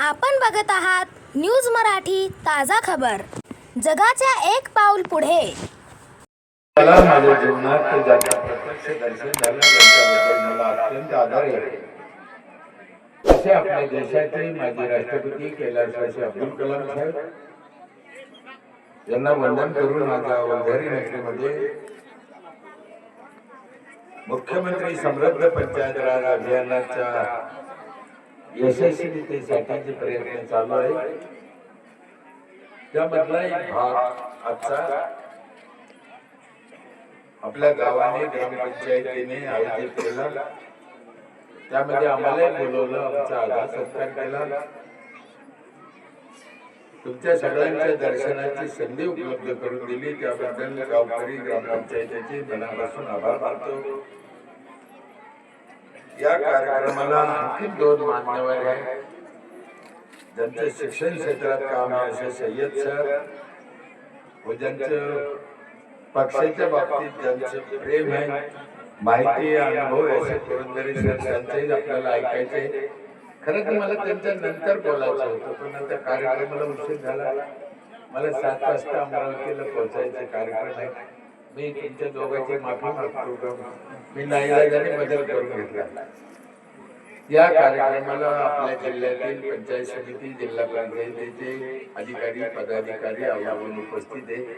आपण बघत आहात न्यूज मराठी ताजा खबर। जगाच्या एक पाऊल पुढे। मला माझ्या जीवनात ज्याच्या प्रत्यक्ष दर्शन झालं त्याच्याबद्दल मला अत्यंत आदर आहे। असे आपल्या देशाचे माजी राष्ट्रपती कैलासवासी अब्दुल कलाम साहेब यांना वंदन करून माझ्या वंजारी नगरीमध्ये मुख्यमंत्री समृद्ध पंचायत राज अभियानाच्या यशस्वीतेसाठी प्रयत्न चालू आहे। त्यामधला एक भाग आजचा आपल्या गावाने ग्रामपंचायतीने आयोजित केला। त्यामध्ये आम्हाला बोलवलं, आमचा आदर सत्कार केला। तुमच्या सगळ्यांच्या दर्शनाची संधी उपलब्ध करून दिली त्याबद्दल गावकरी ग्रामपंचायतीचे मनापासून आभार मानतो। या कार्यक्रमाला आणखी दोन मान्यवर आहेत ज्यांचं शिक्षण क्षेत्रात काम आहे, असे सय्यद सर व ज्यांचं पक्षाच्या बाबतीत ज्यांचं प्रेम आहे, माहिती अनुभव असे पुरंदरे सर त्यांचंही आपल्याला ऐकायचंय। खरं तर मला त्यांच्या नंतर बोलायचं होतं, पण आता कार्यक्रमाला उशीर झाला। मला 7 वाजता अमरावतीला पोहोचायचे कार्यक्रम आहे। मी तुमच्या दोघांची माफी मागतो, मी नाईलाजाने बदल करून घेतला। या कार्यक्रमाला आपल्या जिल्ह्यातील पंचायत समिती, जिल्हा पंचायतीचे अधिकारी पदाधिकारी आवर्जून उपस्थित आहे।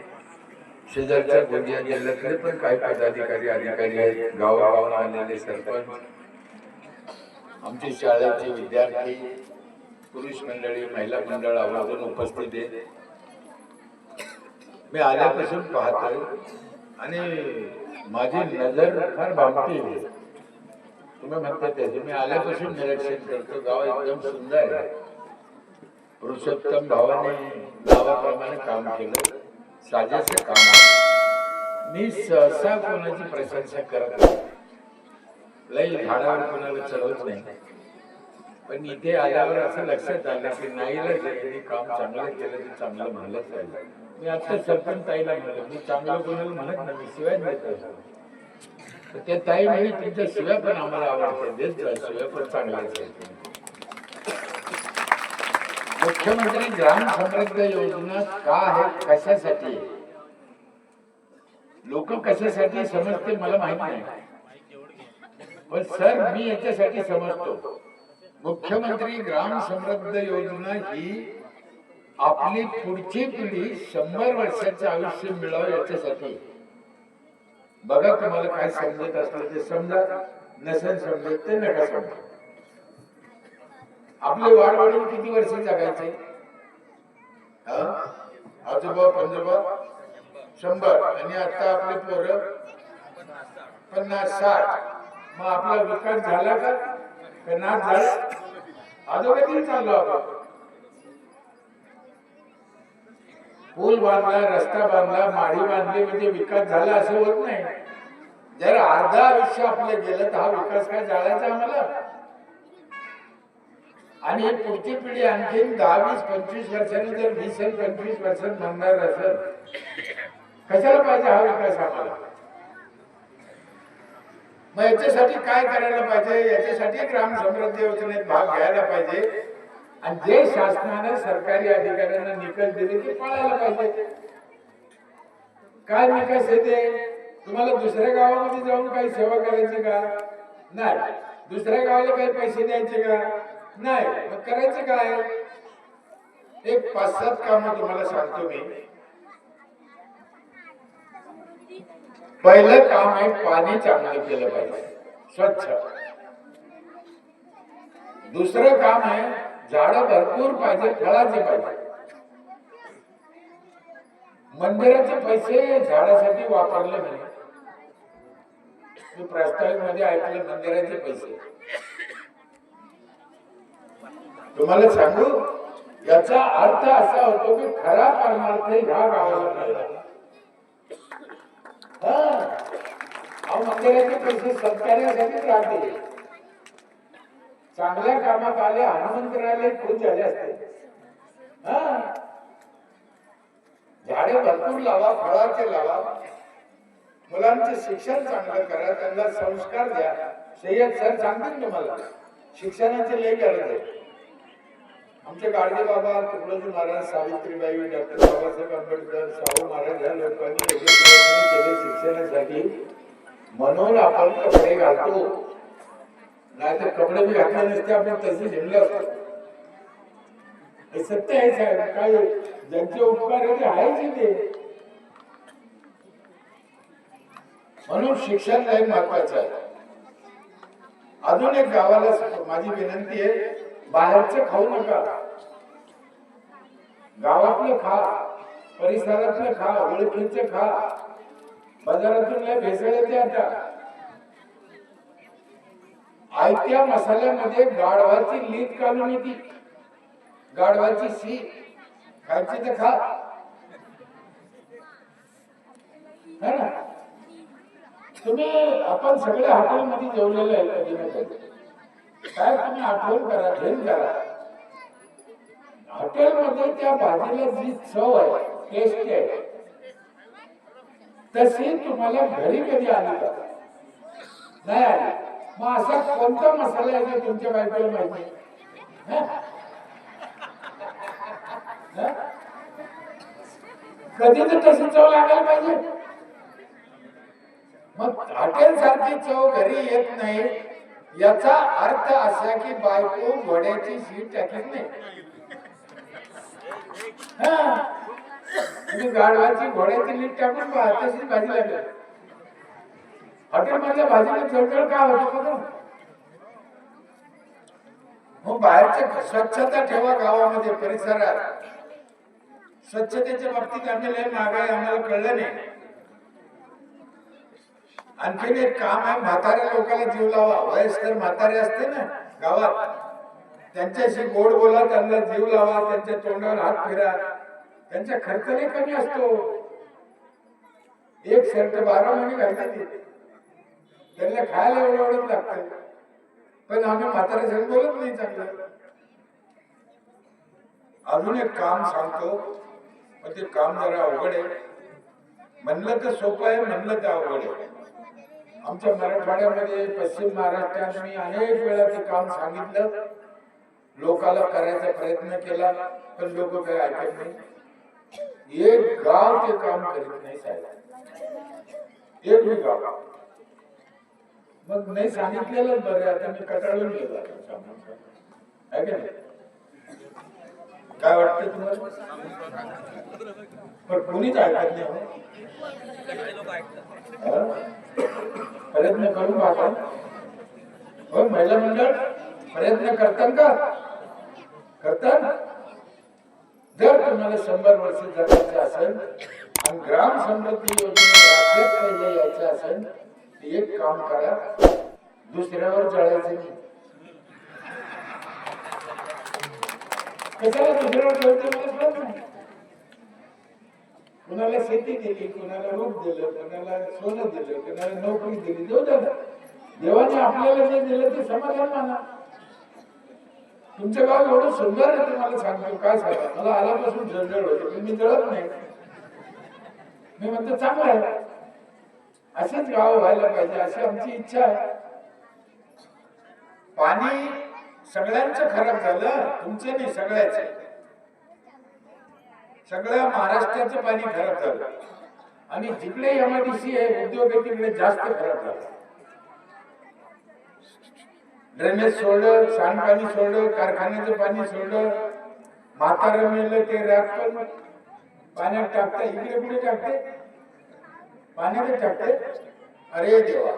शेजारच्या गोंदिया जिल्ह्यातले पण काही पदाधिकारी अधिकारी आहेत, गावागावात आलेले सरपंच, आमचे शाळेचे विद्यार्थी, पुरुष मंडळी, महिला मंडळ आवर्जून उपस्थित आहे। मी आल्यापासून पाहतोय आणि माझी नजर फार भामटी आहे। तुम्ही म्हणता त्याचे मी आल्यापासून निरीक्षण करतो, गाव एकदम सुंदर आहे। पुरुषोत्तम भावाने गावाप्रमाणे काम केलं, साजेचं काम आहे। मी सहसा कोणाची प्रशंसा करत नाही, लई झाडावर कोणाला चढवत नाही, पण इथे आल्यावर असं लक्षात आलं की नाहीला ज्यांनी काम चांगलं केलं ते चांगलं म्हणलंच पाहिजे। मी आता सरपंच ताईला म्हणलं, मी चांगलं कोणाला म्हणत नाही, मी शिवाय देत असतो। त्या ताई म्हणे तुमच्या शिव्या पण आम्हाला आवडते, देत जा शिव्या पण चांगल्याच आहेत। मुख्यमंत्री ग्राम समृद्ध योजना का आहे, कशासाठी, लोक कशासाठी समजते मला माहित नाही, पण सर मी याच्यासाठी समजतो। मुख्यमंत्री ग्राम समृद्ध योजना ही आपली पुढची पिढी 100 वर्षाचं आयुष्य मिळावं याच्यासाठी। बघा तुम्हाला काय समजत असलं ते समजा, नसेल समजत ते नका समजा। आपले वाडवडील किती वर्ष जगायचे? आजोबा पंजोबा 100 आणि आता आपले पोरं 50-60। मग आपला विकास झाला का नाश झाला? अधोगती चाललो आपण। पूल बांधला, रस्ता बांधला, माडी बांधली म्हणजे विकास झाला असं होत नाही। जर अर्धा आयुष्य आपलं गेलं तर हा विकास काय जाळायचा आम्हाला? आणि पुढची पिढी आणखी 10-20-25 वर्षांनी जर 20-25 वर्षांत म्हणणार असेल, कशाला पाहिजे हा विकास आम्हाला? मग याच्यासाठी काय करायला पाहिजे? याच्यासाठी ग्राम समृद्धी योजनेत भाग घ्यायला पाहिजे आणि जे शासनाने सरकारी अधिकाऱ्यांना निकष दिले ते पाळायला पाहिजे। काय निकष येते? तुम्हाला दुसऱ्या गावामध्ये जाऊन काही सेवा करायची का? नाही। दुसऱ्या गावाला काही पैसे द्यायचे का? नाही। मग करायचं काय? एक 5-7 कामं तुम्हाला सांगतो मी। पहिलं काम आहे पाणी चांगलं केलं पाहिजे, स्वच्छ। दुसरं काम आहे झाडं भरपूर पाहिजे, फळाचे पाहिजे। मंदिराचे पैसे झाडासाठी वापरले नाही, मी प्रस्तावित मध्ये ऐकलं मंदिराचे पैसे। तुम्हाला सांगू, याचा अर्थ असा होतो की खरा परमार्थ ह्या गावाला मिळाला। मंदिराचे पैसे सत्कार्यासाठीच राहते, चांगल्या कामात आले, हनुमंतरायला खुश झाले असते। झाडे भरपूर लावा, फळाचे लावा, मुलांचे शिक्षण चांगलं करा, त्यांना संस्कार द्या। सय्यद सर सांगतील तुम्हाला शिक्षणाची लई गरज आहे। आमचे गाडगे बाबा, तुकडोजी महाराज, सावित्रीबाई, डॉक्टर बाबासाहेब आंबेडकर, शाहू महाराज या लोकांनी एवढे प्रयत्न केले शिक्षणासाठी, म्हणून आपण कपडे घालतो. नाही तर कपडे बी घातले नसते आपण तसे झेललो असतो. हे सत्य आहे साहेब. काय ज्यांचे उपकार आहे ते आहेच ते. म्हणून शिक्षण लय महत्वाचं आहे. अजून एक गावाला माझी विनंती आहे, बाहेरचं खाऊ नका, गावातलं खा, परिसरातलं खा, ओळखीचं खा. बाजारातून लय भेसळ येते आता. आयत्या मसाल्यामध्ये गाढवाची लीट घालून येते, गाढवाची शी खायची तर खा, है ना. तुम्ही आपण सगळे हॉटेलमध्ये जेवलेले आहे कधी ना कधी. काय तुम्ही आठवण करा, घेऊन करा. हॉटेलमध्ये त्या भाजीला जी चव आहे, टेस्ट आहे, तशी तुम्हाला घरी कधी आली का? नाही आली. मग असा कोणता मसाला आहे जो तुमच्या बायकोला माहिती आहे? कधी तर तशी चव लागायला पाहिजे. मग हॉटेल सारखी चव घरी येत नाही, याचा अर्थ असा की बायको घोड्याची शीट टाकीत नाही. तुम्ही गाढवाची घोड्याची लीट टाकून पहा, तशीच भाजी लागेल. हॉटेल मधल्या भाजीला चळचळ का होतो बघा. मग बाहेरच्या स्वच्छता ठेवा गावामध्ये, परिसरात. स्वच्छतेच्या बाबतीत आम्ही लय मागाय, आम्हाला कळलं नाही. आणखीन एक काम आहे, म्हाताऱ्या लोकांना जीव लावा. वयस्कर म्हातारे असते ना गावात, त्यांच्याशी गोड बोला, त्यांना जीव लावा, त्यांच्या तोंडावर हात फिरा. त्यांचा खर्च नाही कमी असतो. एक शर्ट 12 महिने घालते, त्यांना खायला एवढं लागतं. पण आम्ही म्हातारे सगळं बोलत नाही चांगलं. अजून एक काम सांगतो, पण ते काम जरा अवघड आहे. म्हणलं तर सोपं आहे, म्हणलं तर अवघड आहे. आमच्या मराठवाड्यामध्ये, पश्चिम महाराष्ट्रात मी अनेक वेळा ते काम सांगितलं, लोकांना करायचा प्रयत्न केला, पण लोक काही ऐकत नाही. एक गाव ते काम करीत नाही साहेब, एक भी गाव. मग नाही सांगितलेलं बरं. आता मी कटाळून गेलो आहे का नाही? काय वाटतं तुम्हाला? पण कोणीच ऐकत नाही. प्रयत्न करून पाहता हो, महिला मंडळ प्रयत्न करतात का? करतात. जर तुम्हाला 100 वर्ष जगायचं असेल आणि ग्राम समृद्धी योजनेत राज्यात यायचं असेल, एक काम करा, दुसऱ्यावर जळायचं नाही. कशाला दुसऱ्यावर जळायचं मला कळत नाही. कुणाला शेती दिली, कुणाला रूप दिलं, कुणाला सोनं दिलं, कुणाला नोकरी दिली, देऊ द्या. देवाने आपल्याला जे दिलं ते समाधान माना. तुमचं गाव एवढं सुंदर आहे, तुम्हाला सांगतो. काय सांगा, मला आल्यापासून जळजळ होते, पण मी जळत नाही. मी म्हणतो चांगलं आहे, असेच गाव व्हायला पाहिजे, अशी आमची इच्छा आहे. पाणी सगळ्यांचं खराब झालं, तुमचं नाही, सगळ्याचं. सगळ्या महाराष्ट्राचं पाणी खराब झालं. आणि जिकडे MIDC आहे, उद्योग आहे, तिकडे जास्त खराब झालं. ड्रेनेज सोडलं, सांडपाणी सोडलं, कारखान्याचं पाणी सोडलं. म्हातारं मेलं ते राख पण पाण्यात टाकता. इकडे कुठे टाकते? पाण्यात टाकते. अरे देवा,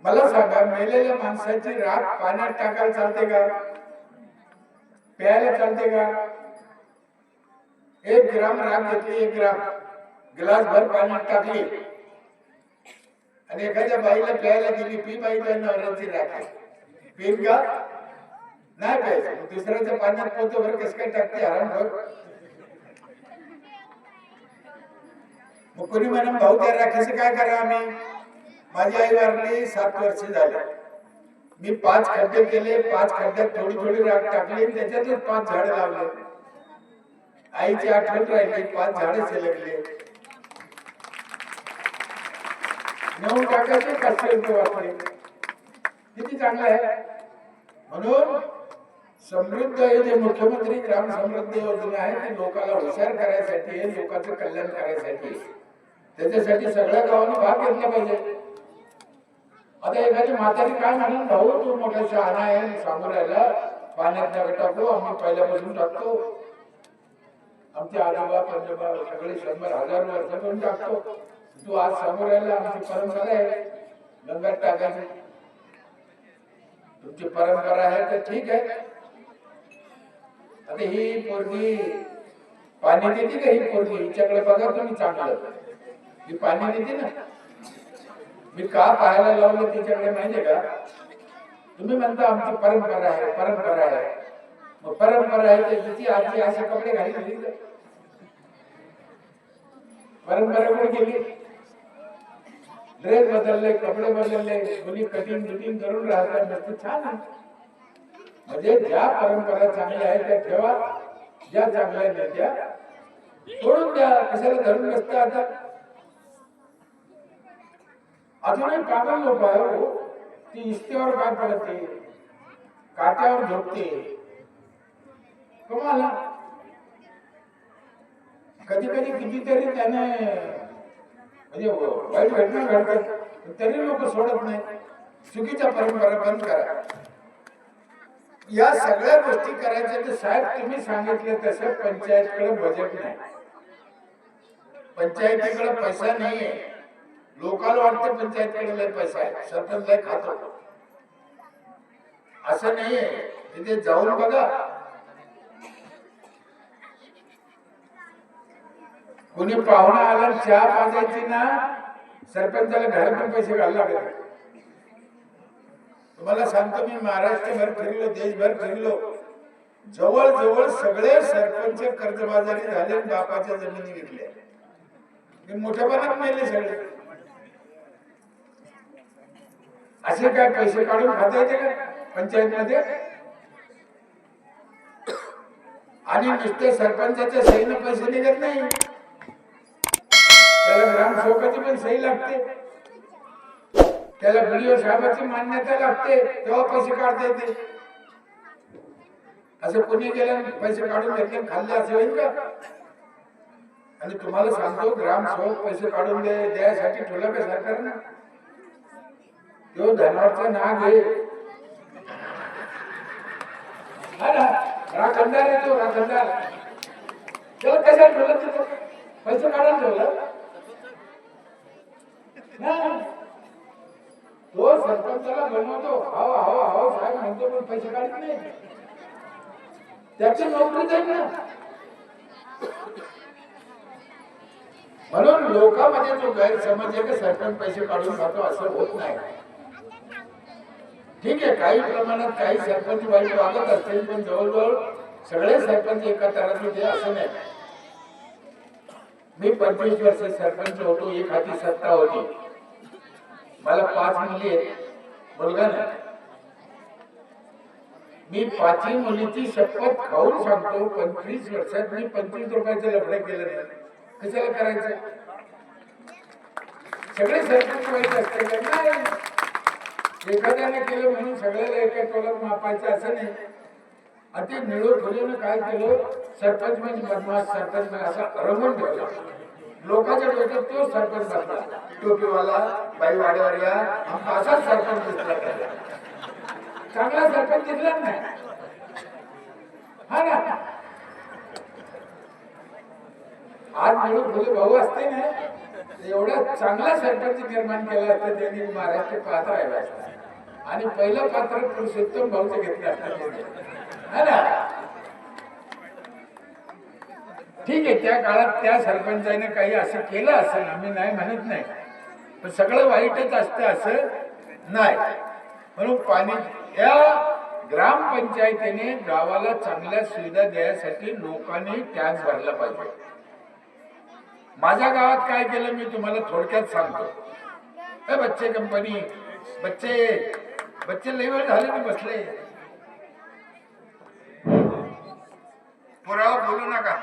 मला सांगा, मेलेल्या माणसाची राख पाण्यात टाकायला चालते का? प्यायला चालते का? 1 ग्राम राख घेतली, 1 ग्राम ग्लास भर पाण्यात टाकली आणि एखाद्या बाईला प्यायला दिली, पी बाई, त्या नवऱ्याची राख पीन का? नाही प्यायचं. दुसऱ्याच्या पाण्यात पोतभर कसं काय टाकते, आराम कर. मग कोणी म्हणा, भाऊ त्या राखीचं काय करा आम्ही? माझी आई वारली 7 वर्ष झाले. मी 5 खड्डे केले, 5 खड्ड्यात थोडी थोडी राख टाकली, त्याच्यातच 5 झाडं लावले. आईची आठवण राहिली, 5 झाडे सेलगले. नेऊन टाकायचे, 500 रुपये वापरले. किती चांगलं आहे. म्हणून समृद्ध हे जे मुख्यमंत्री ग्राम समृद्धी योजना आहे ती लोकांना हुशार करायसाठी आहे, लोकांचं कल्याण करायसाठी आहे. त्याच्यासाठी सगळ्या गावांनी भाग घेतला पाहिजे. आता एखादी म्हातारी काय म्हणून भाऊ तू मोठा शहाणा आहे सांगू राहिला पाण्यात नका टाकू आम्ही पहिल्यापासून टाकतो आमचे आजोबा पंजोबा सगळे 100,000 वर्षापासून टाकतो तू आज सांगू राहिला आमची परंपरा आहे गंगात टाकायची तुमची परंपरा आहे तर ठीक आहे. आता ही पोरगी पाणी देते का ही पोरगी हिच्याकडे बघा तुम्ही चांगलं ही पाणी देते ना मी का पाहायला लावलं तिच्याकडे माहितीये का तुम्ही म्हणता आमची परंपरा आहे परंपरा आहे मग परंपरा आहे तर तिची आजी असे कपडे घालली परंपरा कुठे गेली ड्रेस बदलले कपडे बदलले मुली कटिंग बिटिंग करून राहतात मस्त छान आहे. म्हणजे ज्या परंपरा चांगल्या आहेत त्या ठेवा ज्या चांगल्या नाही त्या सोडून द्या कशाला धरून बसता. आता अजूनही पागल लोक आहे हो ती इस्त्यावर काय पडते काट्यावर झोपते तुम्हाला कधी कधी कितीतरी त्याने म्हणजे वाईट घटना घडतात तरी लोक सोडत नाही. चुकीच्या परंपरा बंद करा. या सगळ्या गोष्टी करायच्या तर साहेब तुम्ही सांगितले तसं पंचायतकडे बजेट नाही पंचायतीकडे पैसा नाहीये. लोकांना वाटतं पंचायतकडे लय पैसा आहे सरपंच लय खातो असं नाहीये. तिथे जाऊन बघा कोणी पाहुणा आला चहा पाजायची ना सरपंचाला घरातून पैसे घालायला लागले. तुम्हाला सांगतो मी महाराष्ट्रभर फिरलो देशभर फिरलो जवळ जवळ सगळे सरपंच कर्जबाजारी झाले बापाच्या जमिनी विकल्या मोठ्यापणात मेले सगळे. असे काय पैसे काढून खाता येते का पंचायत मध्ये आणि नुसते सरपंचाच्या सहीने पैसे निघत नाही त्याला ग्रामसेवकाची पण सही लागते त्याला व्हिडिओ साहेबाची मान्यता लागते तेव्हा पैसे काढता येते. असं कोणी गेलं पैसे काढून घेतले खाल्ले असं होईल का. आणि तुम्हाला सांगतो ग्रामसेवक पैसे काढून द्यायसाठी ठेवला का सरकारनं तो धनावरचा नाग आहे राखणदार आहे तो राखणदार त्याला कशा ठेवलं तिथं पैसे काढून ठेवलं तो सरपंचाला बनवतो हवा हवा हवा साहेब म्हणतो पण पैसे काढत नाही त्याची नोकरी जाईल ना. म्हणून लोकांमध्ये जो गैरसमज आहे की सरपंच पैसे काढून खातो असं होत नाही. ठीक आहे काही प्रमाणात काही सरपंच वाईट वागत असतील पण जवळजवळ सगळे सरपंच एका तरात होते असं नाही. मी 25 वर्ष सरपंच होतो एक हाती सत्ता होती मला 5 मुली आहेत मुलगा नाही. मी 5ही मुलीची शपथ खाऊन सांगतो 25 वर्षात मी 25 रुपयाचं लफडे केलं नाही. कशाला करायचं सगळे सरपंच वाईट असते का नाही एखाद्याने केलं म्हणून सगळ्याला एका टोलात मापायचं असं नाही. अति निळू ठेवल्यानं काय केलं सरपंच म्हणजे बदमाश सरपंच म्हणजे असं रंगून ठेवला लोकांच्या डोक्यात तो सरपंच बसला टोपीवाला बाई वाड्यावर या आमचा असाच सरपंच दिसला चांगला सरपंच दिसला नाही हा ना. आज निळू फुले भाऊ असते ना एवढा चांगला सरपंच निर्माण केला असता त्यांनी महाराष्ट्र पाहत राहिला असता आणि पहिलं पात्र पुरुषोत्तम भाऊचं घेतलं असतं. ठीक आहे त्या काळात त्या सरपंचाने काही असं केलं असेल आम्ही नाही म्हणत नाही पण सगळं वाईटच असतं असं नाही. म्हणून पाणी या ग्रामपंचायतीने गावाला चांगल्या सुविधा द्यायसाठी लोकांनी टॅक्स भरला पाहिजे. माझ्या गावात काय केलं मी तुम्हाला थोडक्यात सांगतो. बच्चे कंपनी बच्चे लई वेळ झाले मी बसले पुरावा बोलू नका.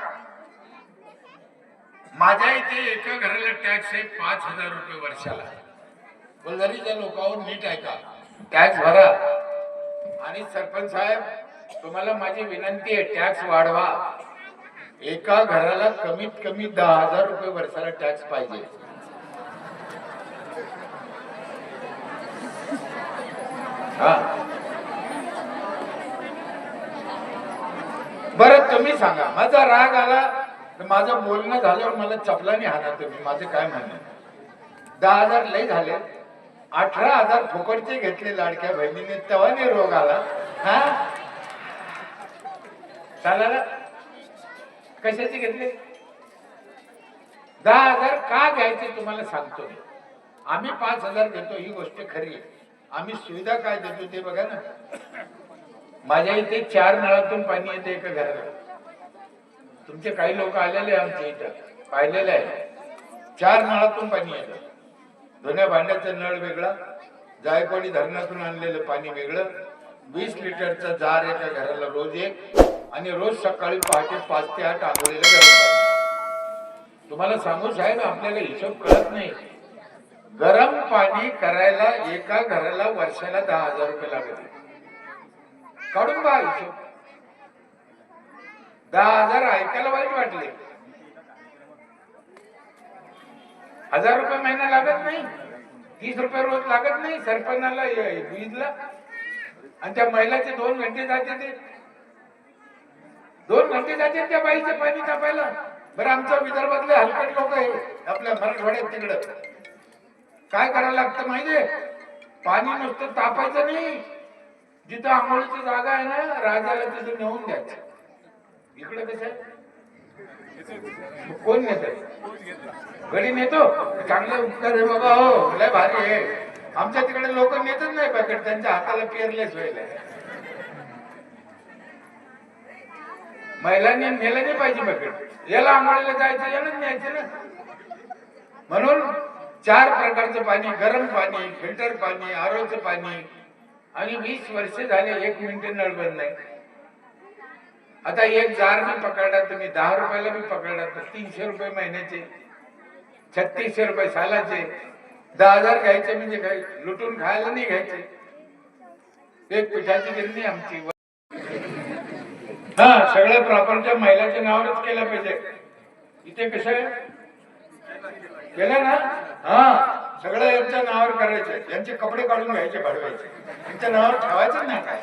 माझ्या इथे एका घराला टॅक्स आहे 5,000 रुपये वर्षाला. बोलदारीच्या लोकांवर नीट ऐका टॅक्स भरा आणि सरपंच साहेब तुम्हाला माझी विनंती आहे, टॅक्स वाढवा. एका घराला कमीत कमी 10,000 रुपये वर्षाला टॅक्स पाहिजे. हा, बरं तुम्ही सांगा, माझा राग आला तर माझं बोलणं झाल्यावर मला चपलाने हाणा तुम्ही. माझं काय म्हणणं, 10,000 लय झाले, 18,000 फुकटचे घेतले लाडक्या बहिणीने, तेव्हा रोग आला. हा, चालायला कशाचे घेतले? 10,000 का घ्यायचे तुम्हाला सांगतो मी. आम्ही 5,000 घेतो, ही गोष्ट खरी आहे. आम्ही सुविधा काय देतो ते बघा ना. माझ्या इथे 4 नळातून पाणी येते एका घराला. तुमचे काही लोक आलेले आमच्या इथं पाहिलेले आहे. 4 नळातून पाणी येतं. धुण्या भांड्याचा नळ वेगळा, जायकवाडी धरणातून आणलेलं पाणी वेगळं. 20 लिटरचा जार एका घराला रोज एक, आणि रोज सकाळी पहाटे 5 ते 8 आंघोळीला गरम पाणी. तुम्हाला सांगू साहेब, आपल्याला हिशोब कळत नाही. गरम पाणी करायला एका घराला वर्षाला 10,000 रुपये लागले. काढून बघा हिशोब. 10,000 ऐकायला वाईट वाटले. 1,000 रुपये महिना लागत नाही, 30 रुपये रोज लागत नाही सरपंचाला वीजला. आणि त्या महिलाचे 2 घंटे जाते, ते 2 घंटे जाते त्या बाईचे पाणी तापायला. बरं, आमच्या विदर्भातले हलकट लोक आहे, आपल्या मराठवाड्यात तिकडं काय करायला लागतं माहितीये? पाणी नुसतं तापायचं नाही, जिथं आंघोळीची जागा आहे ना राजाला, तिथं नेऊन द्यायचं. इकडे कसं आहे, कोण नेत? गडी नेतो. चांगले उपकार आहे बाबा, हो लय भारी आहे. आमच्या तिकडे लोक नेतच नाही बकेट, त्यांच्या हाताला पेरलेच व्हायला. महिलांनी नेलं नाही पाहिजे बकेट. याला आंघोळीला जायचं, यालाच न्यायचं ना. म्हणून 4 प्रकारचं पाणी, गरम पाणी, फिल्टर पाणी, आरोचं पाणी. आणि 20 वर्ष झाले 1 मिनिट नळ बंद नाही. आता एक जार मी पकडला, तुम्ही 10 रुपयाला मी पकडला तर 300 रुपये महिन्याचे, 3600 रुपये सालाचे. 10,000 घ्यायचे म्हणजे काय, लुटून खायला नाही घ्यायचे. एक पिठाची गिरणी आमची. हा, सगळ्या प्रॉपर्टी महिलाच्या नावावरच केलं पाहिजे. इथे कसं केलं ना, हा सगळं यांच्या नावावर करायचं. यांचे कपडे काढून घ्यायचे, भाडवायचे, यांच्या नावावर ठेवायचं नाही काय.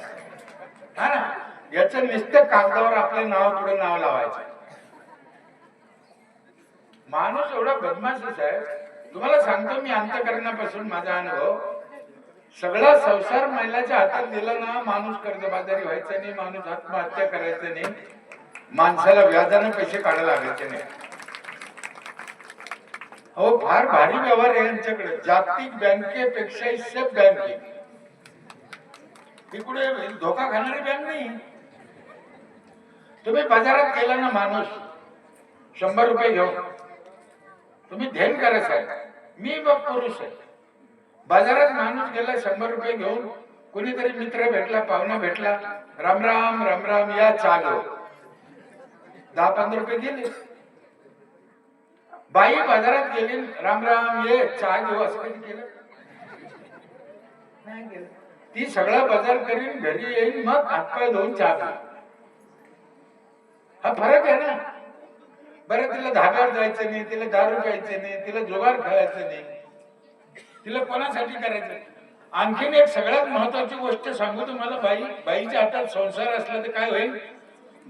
हा ना, याचं नुसतं कागदावर आपल्या नाव पुढे नाव लावायचं. माणूस एवढा बदमाश आहे. तुम्हाला सांगतो मी अंतःकरणापासून माझा अनुभव. सगळा संसार महिलाच्या हातात दिला ना, माणूस कर्जबाजारी व्हायचा नाही, माणूस आत्महत्या करायचं नाही, माणसाला व्याजाने पैसे काढायला लागायचे नाही. हो, फार भारी व्यवहार आहे यांच्याकडे. जागतिक बँकेपेक्षा सेफ बँक आहे. तिकडे धोका खाणारी बँक नाही. तुम्ही बाजारात गेला ना, माणूस 100 रुपये घेऊन, तुम्ही ध्यान करा साहेब, मी बघ पुरुष आहे. बाजारात माणूस गेला 100 रुपये घेऊन, कोणीतरी मित्र भेटला, पाहुणा भेटला, राम राम राम राम, या चहा घेऊ. 10-15 रुपये दिले. बाई बाजारात गेली, राम राम ये चहा घेऊ, असं कधी केलं नाही केलं. ती सगळा बाजार करीन, घरी येईल, मग हातपाय धुवून चहा घेऊ. हा फरक आहे ना. बरं, तिला धाब्यावर जायचं नाही, तिला दारू प्यायचं नाही, तिला जुगार खेळायचं नाही, तिला कोणासाठी करायचं. आणखीन एक सगळ्यात महत्वाची गोष्ट सांगू तुम्हाला. बाईच्या हातात संसार असला तर काय होईल,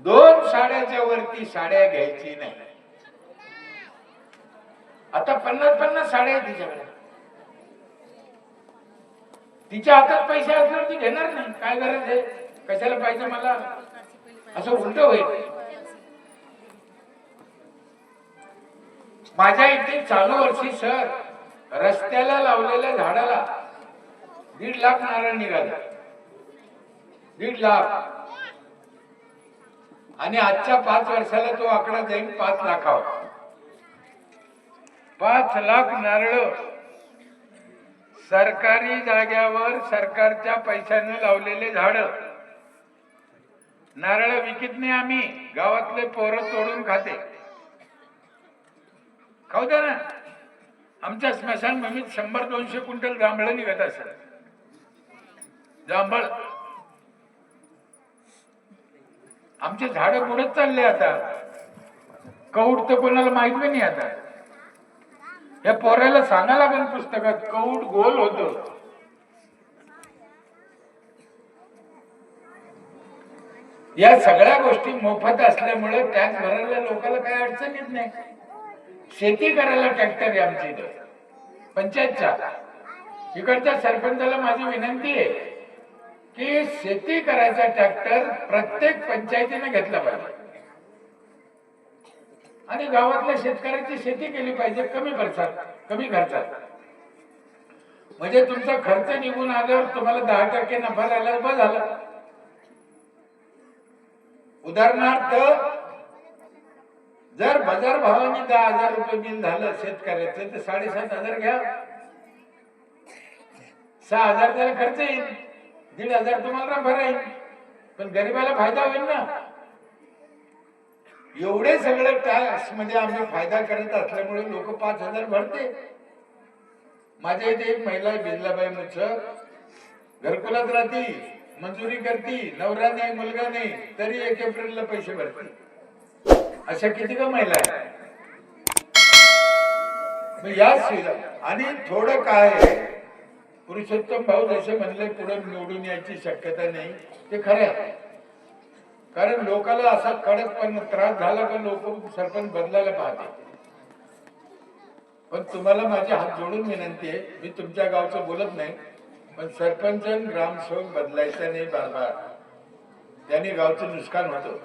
2 साड्याच्या वरती साड्या घ्यायची नाही. आता 50-50 साड्या आहेत तिच्याकडे. तिच्या हातात पैसे असल्यावर ती घेणार नाही. काय गरज आहे, कशाला पाहिजे मला, असं उलट होईल. माझ्या इथे चालू वर्षी सर रस्त्याला लावलेल्या झाडाला 1.5 लाख नारळ निघाले. 1.5 लाख. आणि आजच्या 5 वर्षाला तो आकडा जाईल 5 लाखावर. 5 लाख नारळ सरकारी जाग्यावर सरकारच्या पैशाने लावलेले झाड. नारळ विकत नाही आम्ही, गावातले पोरं तोडून खाते. खाऊ द्या ना. आमच्या स्मशानभूमीत 100-200 क्विंटल जांभळं निघत असत. जांभळ आमचे झाडं बुडत चालले आता. कौड तर कोणाला माहित बी नाही आता. या पोराला सांगा लागेल पुस्तकात कौड गोल होतं. या सगळ्या गोष्टी मोफत असल्यामुळे टॅक्स भरायला लोकांना काही अडचण येत नाही. शेती करायला ट्रॅक्टर आहे आमच्या इथं पंचायतच्या. इकडच्या सरपंचाला माझी विनंती आहे की शेती करायचा ट्रॅक्टर प्रत्येक पंचायतीने घेतला पाहिजे आणि गावातल्या शेतकऱ्याची शेती केली पाहिजे कमी खर्चात. म्हणजे तुमचा खर्च निघून आल्यावर तुम्हाला 10% नफा झाला बस झालं. उदाहरणार्थ जर बाजार भावाने 10,000 रुपये बिल झालं शेतकऱ्याचं तर 7,500 घ्या. 6,000 त्याला खर्च येईल, 1,500 तुम्हाला नफा राहील, पण गरीबाला फायदा होईल ना. एवढे सगळे टॅक्स मध्ये आम्ही फायदा करत असल्यामुळे लोक 5,000 भरते. माझ्या इथे एक महिला बिजलाबाई मुच घरकुलात राहती, मंजुरी करती, नवरा नाही मुलगा नाही तरी 1 एप्रिलला पैसे भरते. अशा किती का महिला आहे. या आणि थोडं काय पुरुषोत्तम भाऊ जसे म्हणले पुढे निवडून यायची शक्यता नाही ते खरं आहे. कारण लोकांना असा कडकपण त्रास झाला का लोक सरपंच बदलायला पाहते. पण तुम्हाला माझे हात जोडून विनंती आहे, मी तुमच्या गावचं बोलत नाही, पण सरपंच ग्रामसेवक बदलायचा नाही बार. त्यांनी गावचं नुकसान होतं.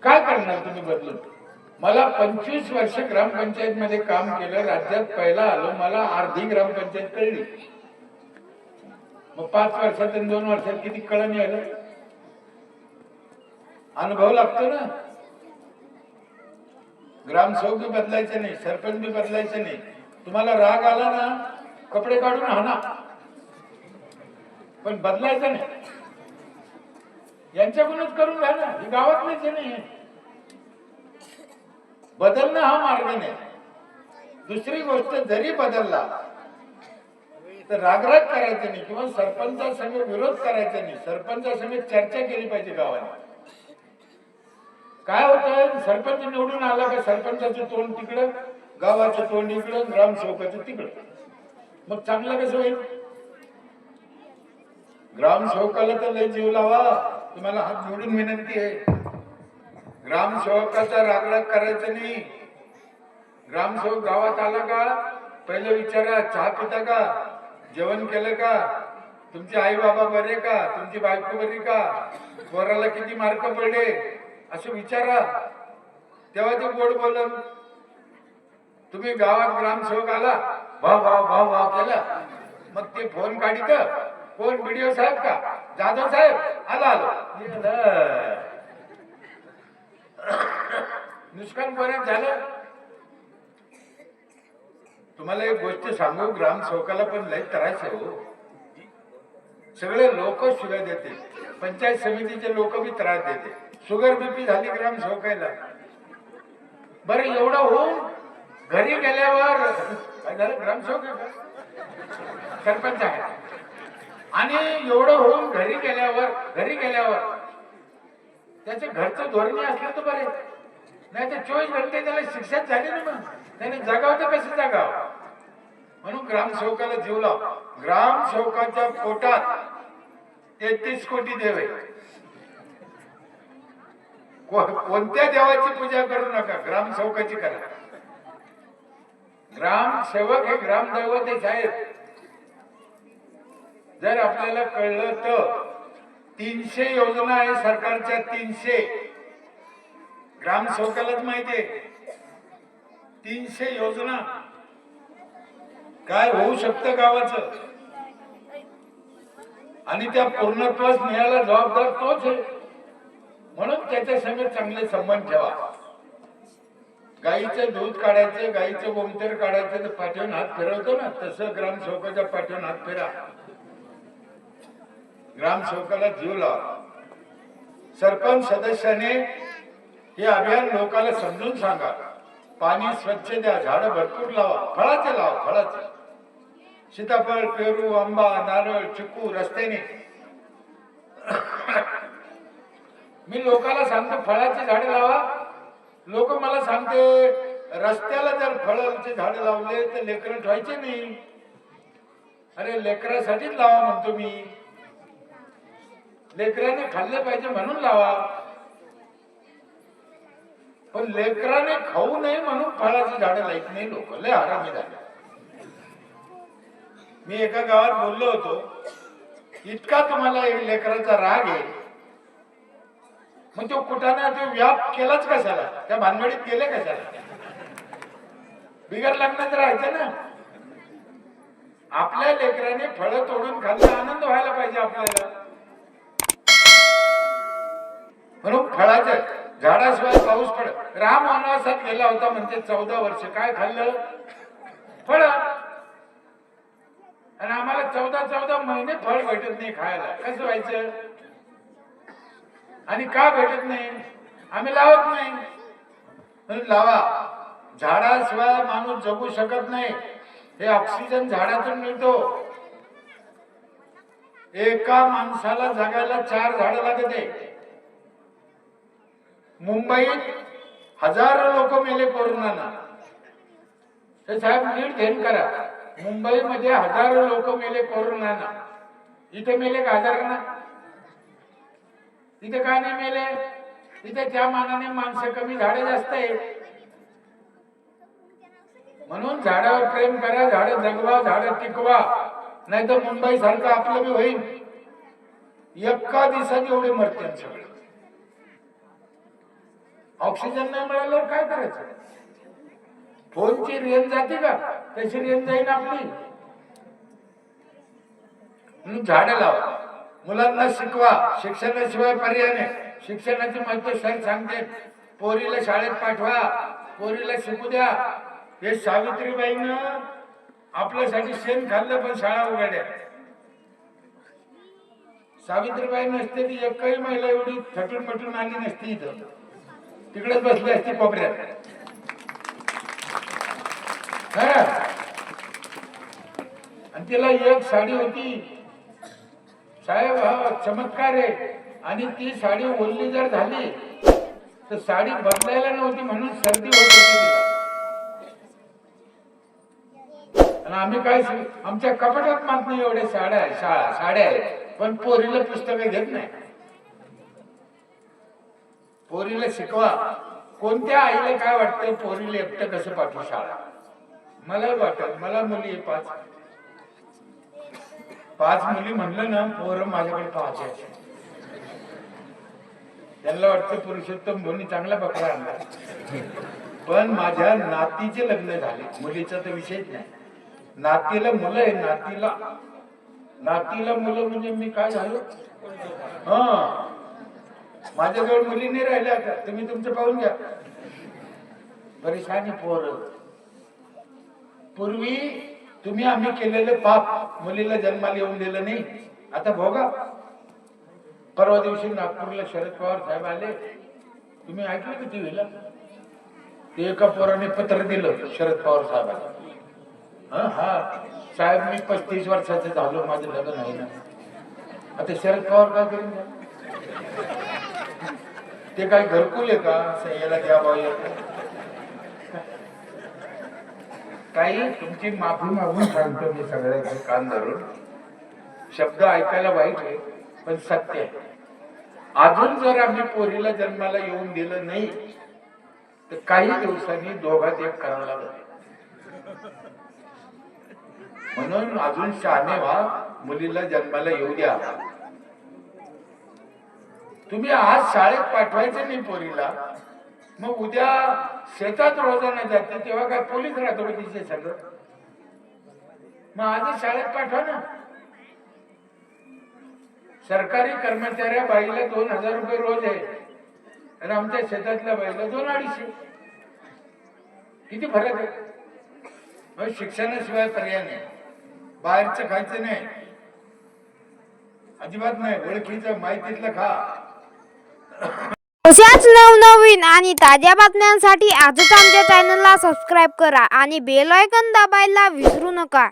काय करणार तुम्ही बदलून. मला 25 वर्ष ग्रामपंचायत मध्ये काम केलं, राज्यात पहिला आलो, मला अर्धी ग्रामपंचायत कळली. मग 5 वर्षात आणि 2 वर्षात किती कळण यायला. अनुभव लागतो ना. ग्रामसेवक बी बदलायचे नाही, सरपंच बी बदलायचे नाही. तुम्हाला राग आला ना कपडे काढून हाना, पण बदलायचं नाही. यांच्याकडूनच करून घ्या ना, ही गावातलेच नाही. बदलणं हा मार्ग नाही. दुसरी गोष्ट जरी बदलला तर रागराग करायचं नाही किंवा सरपंचासंग विरोध करायचा नाही. सरपंचासंग चर्चा केली पाहिजे गावाने. काय होतं, सरपंच निवडून आला का सरपंचाचं तोंड तिकडं, गावाचं तोंड इकडं, ग्रामसेवकाचं तिकडं. मग चांगलं कसं होईल. ग्रामसेवकाला तर लय जीव लावा. तुम्हाला हात जोडून विनंती आहे. ग्रामसेवकाचा रागराग करायचा नाही. ग्रामसेवक गावात आला का पहिले विचारा चहा पिता का, जेवण केलं का, तुमचे आई बाबा बरे का, तुमची बायको बरी का, पोराला किती मार्क पडले असं विचारा. तेव्हा ते गोड बोलून. तुम्ही गावात ग्रामसेवक आला भाव केला, मग ते फोन काढित, कोण बीडीओ साहेब का, जाधव साहेब आला नुकसान बऱ्याच झालं. तुम्हाला एक गोष्ट सांगू, ग्रामसेवकाला पण लय त्रास आहे हो. सगळे लोक शिव्या देते, पंचायत समितीचे लोक बी त्रास देते. शुगर बीपी झाली ग्रामसेवकाला. बरं एवढं होऊन घरी गेल्यावर काय झालं, ग्रामसेवक सरपंच आहे, आणि एवढं होऊन घरी गेल्यावर त्याच्या घरचं धोरणे असलं तर बरे, नाही तर 24 घंटे त्याला शिक्षाच झाली ना. मग त्याने जगाव तर कसं जगाव. म्हणून ग्रामसेवकाला जीव लाव. ग्रामसेवकाच्या पोटात 33 कोटी देव आहे. कोणत्या देवाची पूजा करू नका, ग्रामसेवकाची करा. ग्रामसेवक हे ग्रामदैवत आहे साहेब. जर आपल्याला कळलं तर 300 योजना आहे सरकारच्या, 300 ग्रामसेवकालाच माहितीये. 300 योजना काय होऊ शकतं गावाचं, आणि त्या पूर्णत्वास न्यायला जबाबदार तोच आहे. म्हणून त्याच्या संग चांगले संबंध ठेवा. गाईचं दूध काढायचं, गाईचं गोमतेर काढायचं तर पाठवून हात फिरवतो ना, तसं ग्रामसेवकाच्या पाठवून हात फिरा. ग्रामसेवकाला जीव लावा. सरपंच सदस्याने हे अभियान लोकांना समजून सांगा. पाणी स्वच्छ द्या, झाडं भरपूर लावा, फळाचे लावा, फळाचे. सीताफळ, पेरू, आंबा, नारळ, चिकू रस्त्याने मी लोकांना सांगतो फळाची झाडे लावा, लोक मला सांगते रस्त्याला जर फळाची झाडे लावले तर लेकरं ठेवायचे नाही. अरे लेकरासाठीच लावा म्हणतो मी, लेकराने खाल्ले पाहिजे म्हणून लावा, पण लेकराने खाऊ नये म्हणून फळाची झाडं लाईत नाही लोक. लय हरामी झाले. मी एका गावात बोललो होतो, इतका तुम्हाला लेकराचा राग आहे, मग तो कुठाने तो व्याप केलाच कशाला, त्या भानगडीत गेले कशाला, बिगर लग्नात राहायचं ना. आपल्या लेकराने फळं तोडून खाल्लं, आनंद व्हायला पाहिजे आपल्याला. म्हणून फळाच्या झाडाशिवाय पाऊस पडत. राम वनवासात गेला होता म्हणजे 14 वर्ष, काय खाल्लं? फळ. आणि आम्हाला 14 महिने फळ भेटत नाही खायला. कसं व्हायचं? आणि का भेटत नाही? आम्ही लावत नाही. म्हणून लावा. झाडाशिवाय माणूस जगू शकत नाही. हे ऑक्सिजन झाडातून मिळतो. एका माणसाला जगायला 4 झाडं लागते. मुंबईत हजारो लोक मेले कोरोनानं. हे साहेब नीट ध्यान करा. मुंबईमध्ये हजारो लोक मेले कोरोनानं. इथे मेले का हजारांना? इथे काय नाही मेले? इथे त्या मानाने माणसं कमी, झाडे जास्त आहे. म्हणून झाडावर प्रेम करा, झाडं जगवा, झाडं टिकवा, नाही तर मुंबई सारखं आपलं बी होईल. एका दिवसात एवढे मरते सगळे. ऑक्सिजन नाही मिळाल्यावर काय करायचं? फोनची रेंज जाते का? तशी रेंज जाईल आपली. म्हणून झाडं लावा, मुलांना शिकवा. शिक्षणाशिवाय पर्याय नाही. शिक्षणाचे महत्व सर सांगते. पोरीला शाळेत पाठवा, पोरीला शिकू द्या. हे सावित्रीबाईनं आपल्यासाठी शेण खाल्लं पण शाळा उघड्या. सावित्रीबाई नसते ती एकही महिला एवढी थटून पटून आली नसती. इथं तिकडेच बसली असती कोपऱ्यात. आणि तिला एक साडी होती साहेब, हा चमत्कार आहे. आणि ती साडी ओढली जर झाली तर साडी बदलायला नव्हती म्हणून सर्दी होत होती तिला. आणि आम्ही काय, आमच्या कपाटात मात नाही एवढे साड्या आहेत, पण पोरीला पुस्तकं घेत नाही. पोरीला शिकवा. कोणत्या आईला काय वाटतं पोरीला एकटं कसं पाठवू शाळा? मला वाटत, मला मुली 5 मुली म्हणलं ना, पोरं माझ्याकडे पाहायचे. त्यांना वाटतं पुरुषोत्तम धोनी चांगला बकरा आणला. पण माझ्या नातीचे लग्न झाले. मुलीचा तर विषयच नाही. नातीला मुलं आहे. नातीला मुलं म्हणजे मी काय झालो? हा, माझ्याजवळ मुली नाही राहिल्या. आता तुम्ही तुमचं पाहून घ्या. परेशानी पोर. पूर्वी तुम्ही आम्ही केलेले पाप, मुलीला जन्माला येऊन दिलं नाही. आता भोगा. परवा दिवशी नागपूरला शरद पवार साहेब आले. तुम्ही ऐकलं का टीव्हीला? ते एका पोराने पत्र दिलं शरद पवार साहेबांना. हा साहेब, मी 35 वर्षाचे झालो, माझं लग्न नाही ना. आता शरद पवार काय करून द्या? ते काय घरकुल आहे का? याला घ्या बाई. काही तुमची माफी मागून सांगतो मी सगळ्याचे कान धरून. शब्द ऐकायला वाईट आहे पण सत्य आहे. अजून जर आम्ही पोरीला जन्माला येऊन दिलं नाही तर काही दिवसांनी दोघात एक करावं लागेल. म्हणून अजून शहाणे व्हा. मुलीला जन्माला येऊ द्या. तुम्ही आज शाळेत पाठवायचं नाही पोरीला, मग उद्या शेतात रोजाना जाते तेव्हा काय पोलीस राहतो का तिचे सगळं? मग आजच शाळेत पाठवा ना. सरकारी कर्मचाऱ्या बाईला 2000 रुपये रोज आहे आणि आमच्या शेतातल्या बाईला 200-250. किती फरक आहे? मग शिक्षणाशिवाय पर्याय नाही. बाहेरचं खायचं नाही, अजिबात नाही. ओळखीचं माहितीतलं खा. अशाच नवनवीन आणि ताज्या बातम्यांसाठी आजच आमच्या चॅनलला सबस्क्राईब करा आणि बेल आयकॉन दाबायला विसरू नका.